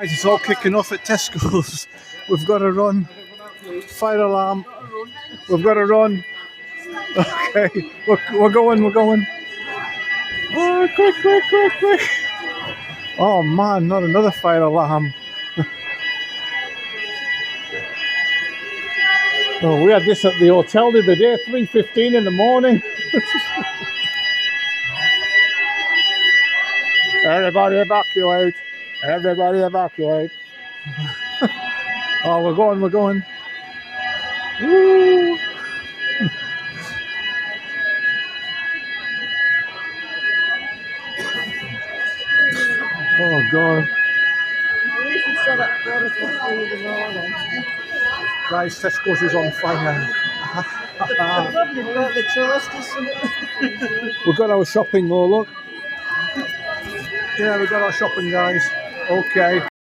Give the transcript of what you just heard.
Guys, it's all kicking off at Tesco's. We've got to run. Fire alarm. We've got to run. Okay, we're going. Oh, quick. Oh man, not another fire alarm. Oh, we had this at the hotel the other day, 3:15 in the morning. Everybody evacuate. Everybody evacuate. Oh, we're going. Woo. Oh God. Guys, Tesco's is on fire. We've got our shopping though, look. Yeah, we've got our shopping, guys. Okay.